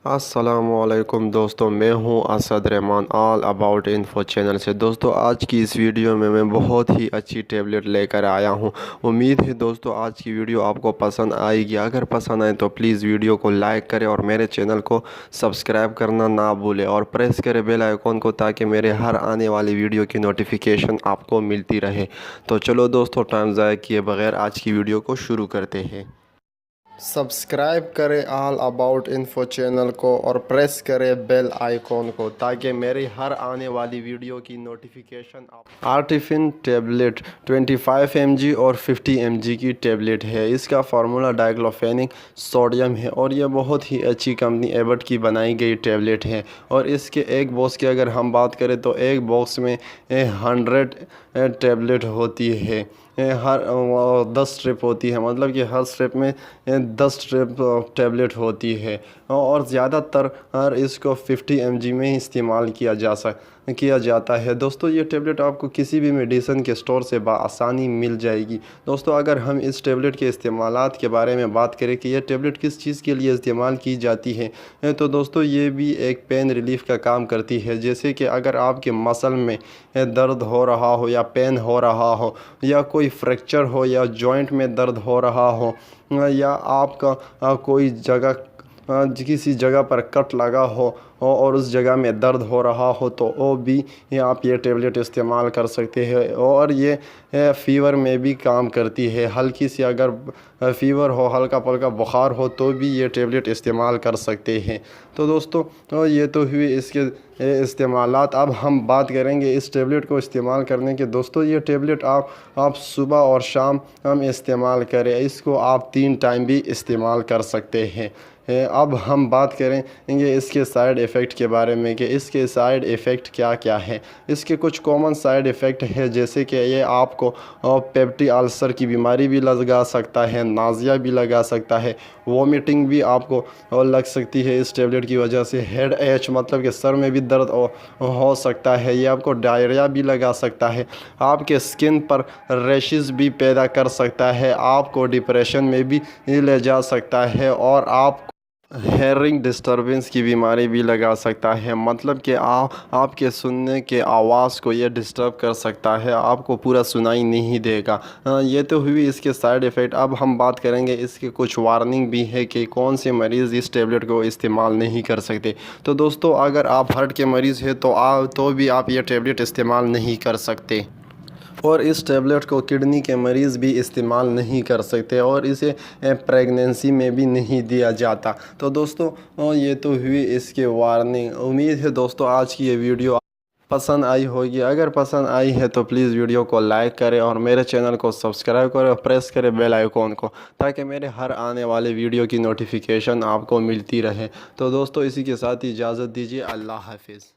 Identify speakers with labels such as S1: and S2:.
S1: अस्सलामुअलैकुम दोस्तों, मैं हूं Asad Rahman all about info channel से। दोस्तों, आज की इस वीडियो में मैं बहुत ही अच्छी टैबलेट लेकर आया हूं। उम्मीद है दोस्तों आज की वीडियो आपको पसंद आएगी। अगर पसंद आए तो प्लीज़ वीडियो को लाइक करें और मेरे चैनल को सब्सक्राइब करना ना भूलें और प्रेस करें बेल आइकॉन को, ताकि मेरे हर आने वाली वीडियो की नोटिफिकेशन आपको मिलती रहे। तो चलो दोस्तों, टाइम ज़ाया किए बगैर आज की वीडियो को शुरू करते हैं। सब्सक्राइब करें ऑल अबाउट इन्फो चैनल को और प्रेस करें बेल आइकॉन को, ताकि मेरी हर आने वाली वीडियो की नोटिफिकेशन आर्टिफिन टैबलेट 25 mg और 50 mg की टैबलेट है। इसका फार्मूला डाइक्लोफेनिक सोडियम है और यह बहुत ही अच्छी कंपनी एबट की बनाई गई टैबलेट है। और इसके एक बॉक्स की अगर हम बात करें तो एक बॉक्स में 100 टैबलेट होती है। हर 10 स्ट्रिप होती है, मतलब कि हर स्ट्रिप में 10 स्ट्रिप टैबलेट होती है। और ज़्यादातर इसको 50 mg में ही इस्तेमाल किया जाता है। दोस्तों, ये टैबलेट आपको किसी भी मेडिसिन के स्टोर से बआसानी मिल जाएगी। दोस्तों, अगर हम इस टैबलेट के इस्तेमालात के बारे में बात करें कि यह टैबलेट किस चीज़ के लिए इस्तेमाल की जाती है, तो दोस्तों ये भी एक पेन रिलीफ का काम करती है। जैसे कि अगर आपके मसल में दर्द हो रहा हो या पेन हो रहा हो या कोई फ्रैक्चर हो या जॉइंट में दर्द हो रहा हो या आपका कोई जगह किसी जगह पर कट लगा हो और उस जगह में दर्द हो रहा हो, तो वो भी आप ये टैबलेट इस्तेमाल कर सकते हैं। और ये फ़ीवर में भी काम करती है। हल्की सी अगर फ़ीवर हो, हल्का पल्का बुखार हो, तो भी ये टैबलेट इस्तेमाल कर सकते हैं। तो दोस्तों, ये तो हुई इसके इस्तेमालात। अब हम बात करेंगे इस टैबलेट को इस्तेमाल करने के। दोस्तों, ये टैबलेट आप सुबह और शाम हम इस्तेमाल करें। इसको आप 3 टाइम भी इस्तेमाल कर सकते हैं। अब हम बात करेंगे इसके साइड इफ़ेक्ट के बारे में कि इसके साइड इफ़ेक्ट क्या क्या है। इसके कुछ कॉमन साइड इफ़ेक्ट है, जैसे कि ये आपको पेप्टी अल्सर की बीमारी भी लगा सकता है, नाज़िया भी लगा सकता है, वोमिटिंग भी आपको लग सकती है इस टैबलेट की वजह से, हेड एच मतलब कि सर में भी दर्द हो सकता है, ये आपको डायरिया भी लगा सकता है, आपके स्किन पर रैशेस भी पैदा कर सकता है, आपको डिप्रेशन में भी ले जा सकता है और आप हेयरिंग डिस्टर्बेंस की बीमारी भी लगा सकता है। मतलब कि आपके सुनने के आवाज़ को ये डिस्टर्ब कर सकता है, आपको पूरा सुनाई नहीं देगा। ये तो हुई इसके साइड इफ़ेक्ट। अब हम बात करेंगे इसके कुछ वार्निंग भी है कि कौन से मरीज़ इस टैबलेट को इस्तेमाल नहीं कर सकते। तो दोस्तों, अगर आप हार्ट के मरीज़ हैं तो भी आप ये टैबलेट इस्तेमाल नहीं कर सकते। और इस टैबलेट को किडनी के मरीज़ भी इस्तेमाल नहीं कर सकते और इसे प्रेगनेंसी में भी नहीं दिया जाता। तो दोस्तों, ये तो हुई इसके वार्निंग। उम्मीद है दोस्तों आज की ये वीडियो पसंद आई होगी। अगर पसंद आई है तो प्लीज़ वीडियो को लाइक करें और मेरे चैनल को सब्सक्राइब करें और प्रेस करें बेल आइकॉन को, ताकि मेरे हर आने वाले वीडियो की नोटिफिकेशन आपको मिलती रहे। तो दोस्तों, इसी के साथ ही इजाज़त दीजिए। अल्लाह हाफिज़।